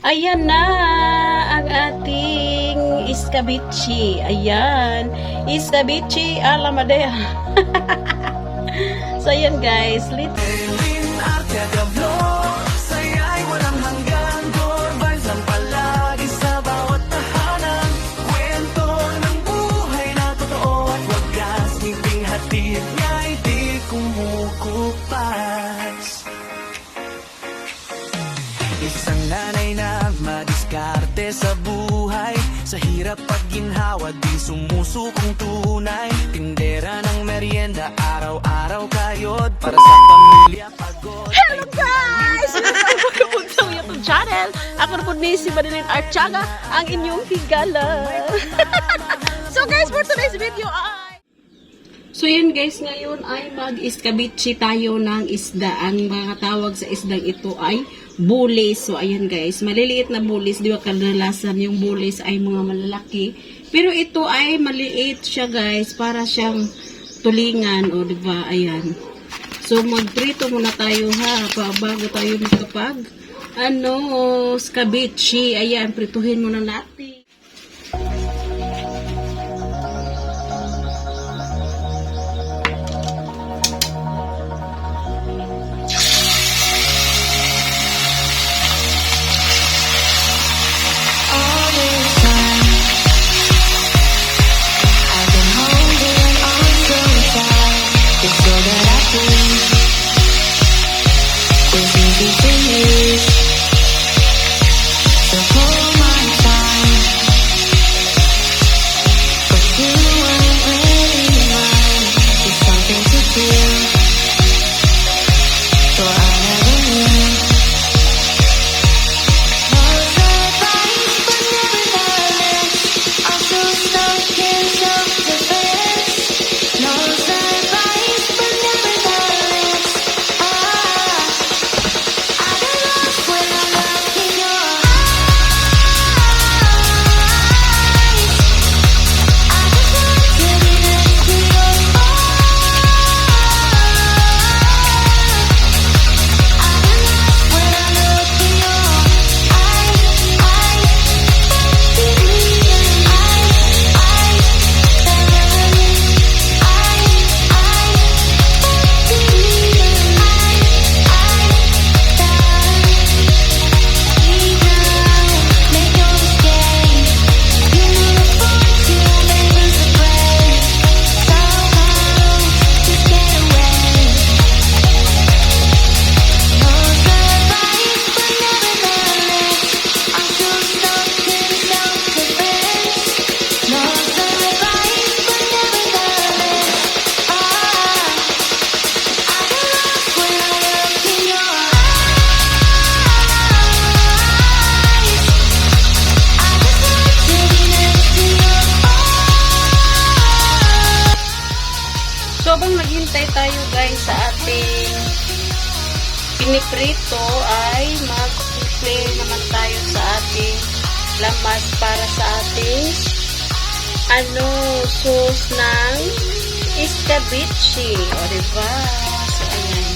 Ayan na ang ating iskabichi. Ayan. Iskabichi ala Madea. So, ayan guys. Let's... Saya'y walang hanggan, core vibes lang palagi sa bawat tahanan. Kwento ng buhay na totoo at wagas, ngiping hatid niya'y di kumukupas. Isang nanay na madiskarte sa buhay, sa hirap at ginhawa di sumusukong tunay. Tindera ng merienda, araw-araw kayod para sa pamilya pagod. Hello guys! Welcome sa YouTube channel. Ako na po ni si Madeline Archaga, ang inyong higala. So guys, for today's video ay... So yun guys, ngayon ay mag-iskabichi tayo ng isda. Ang mga tawag sa isdang ito ay bulis. So ayan guys, maliliit na bulis. Di ba kadalasan yung bulis ay mga malalaki. Pero ito ay maliit siya guys, para siyang tulingan. O diba, ayan. So magprito muna tayo ha, bago tayo makapag skabichi. Ayan, prituhin muna natin. So, habang naghintay tayo guys sa ating piniprito, ay mag-prepare naman tayo sa ating lamas para sa ating sauce ng iskabichi. O, diba? So, ayan.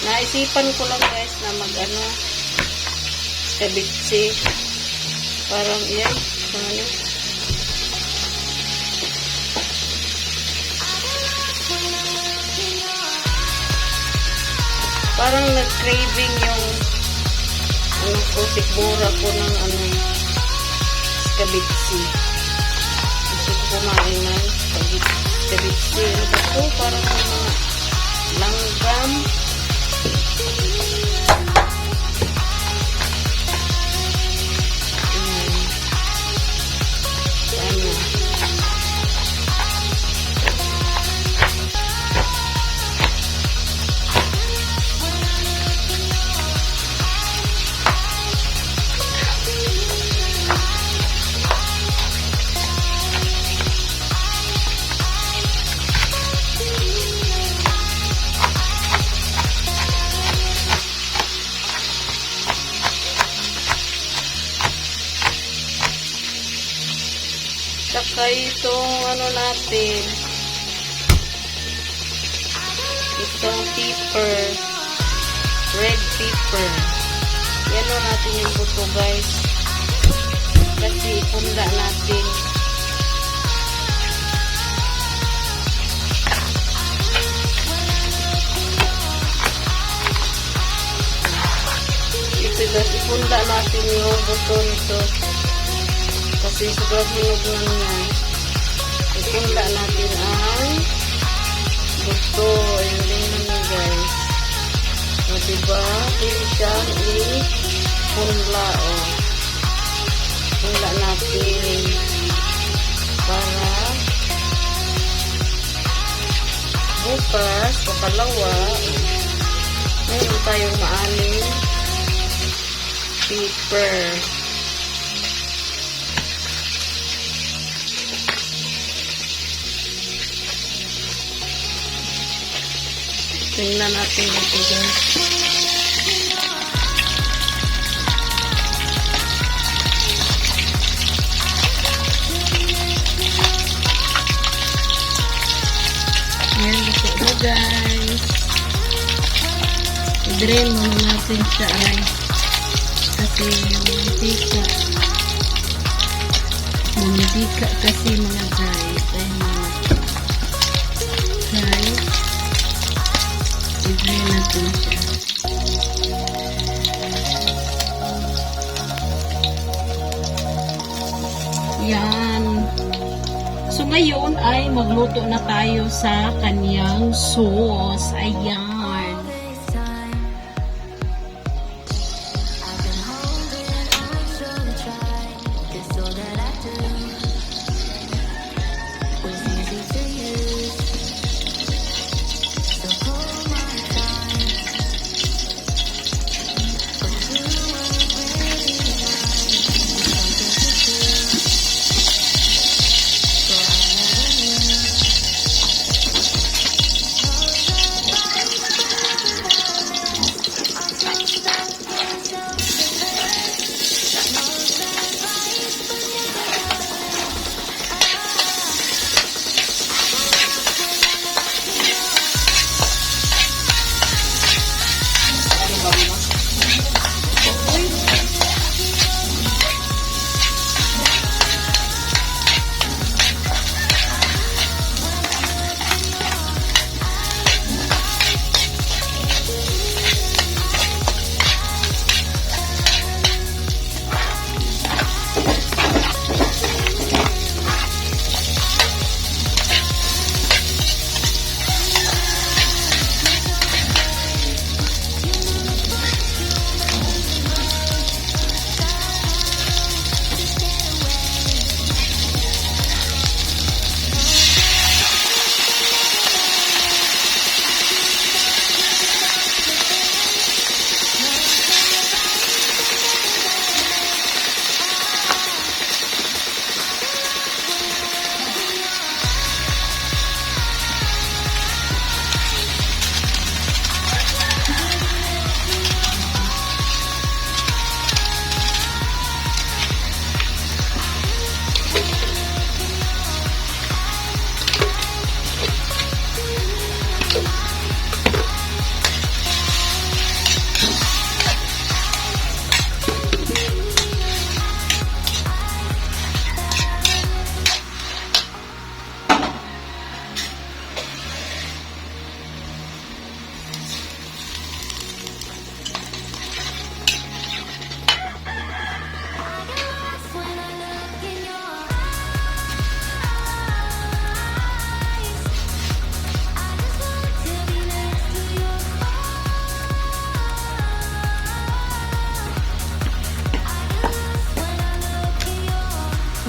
Naisipan ko lang guys na iskabichi. Parang, yan. Parang nag-craving yung sikbura ko ng iskabichi. Gusto ko kumain ng iskabichi. Ano ba ito? Parang mga langgam. Saka itong natin, itong pepper, red pepper. Yano natin yung buto guys. Kasi ipunda natin. Ito guys, ipunda natin yung buto nito. Kasi sobrang hinog na niya. Ipunda natin ang buto. Ayun din naman guys. O diba? Pwede siyang i-punla o. Punla natin para bukas, pakalawa, mayroon tayong maaning paper. Tingnan natin ito guys. Ayan, luto na guys. I-drain muna natin siya ay. Kasi yung mantika kasi mga guys. Ayan mga guys. I-drain natin siya. Yan. So, ngayon ay magluto na tayo sa kanyang sauce. Ayan.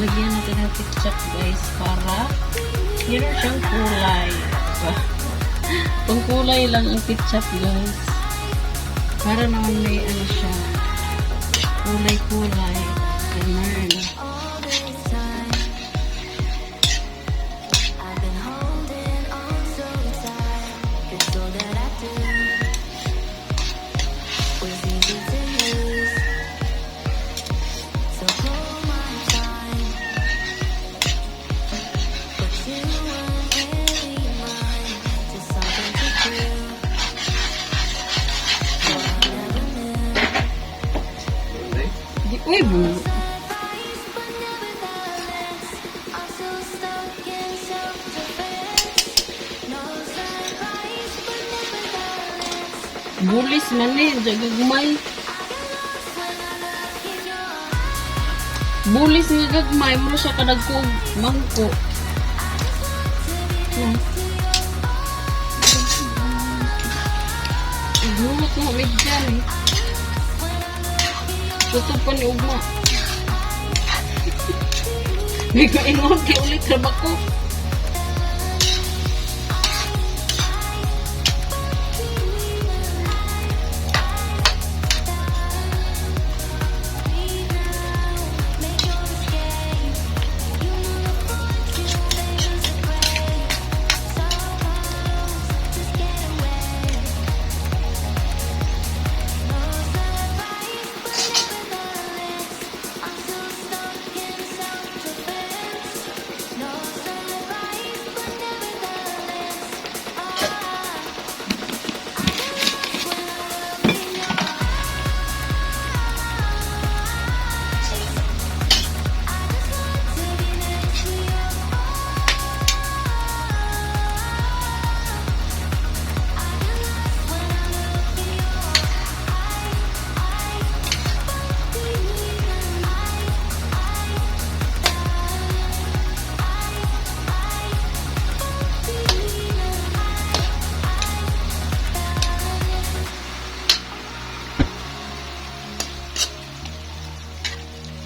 Lagyan natin ng ketchup guys para meron siyang kulay. Pang kulay lang ang ketchup guys. Para naman may ano siya. Kulay-kulay. Ganun. Uy, bu. Bulis man eh, gagmay. Bulis nga gagmay, mo siya kadagkog mangko. Igulot mo, may dyan eh. Tuto pa ni Ugma. May kaingon kay ulit trabak ko.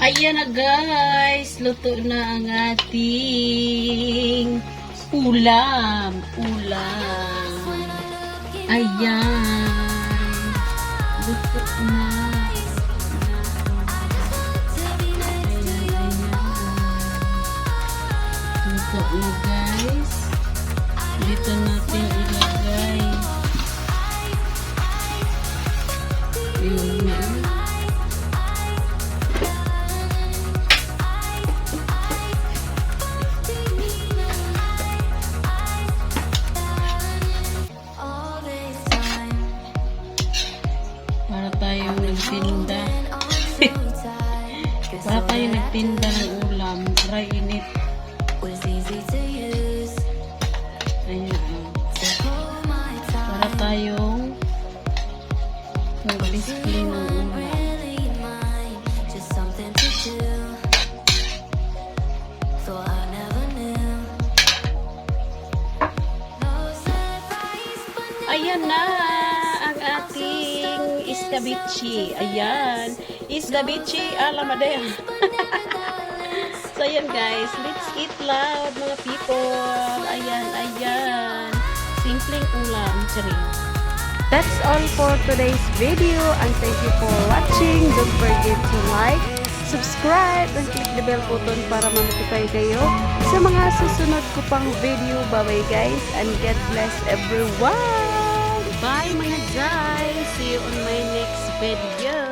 Ayan na guys, luto na ang ating ulam. Ayan. Luto na. Ayan. Luto na guys. Dito natin ilagay. Ayun na. Para tayo nagtinda ng ulam, aray init. Ayan. Para tayong mag-display ng ulam. Ayan na ang ating escabeche. Ayan. Escabeche a la Madea. So, ayan guys. Let's eat loud, mga people. Ayan. Simpleng ulam. Charing. That's all for today's video. And thank you for watching. Don't forget to like, subscribe, and click the bell button para ma-notify kayo sa mga susunod ko pang video. Bye-bye guys. And God bless everyone. Bye mga guys. See you on my next video.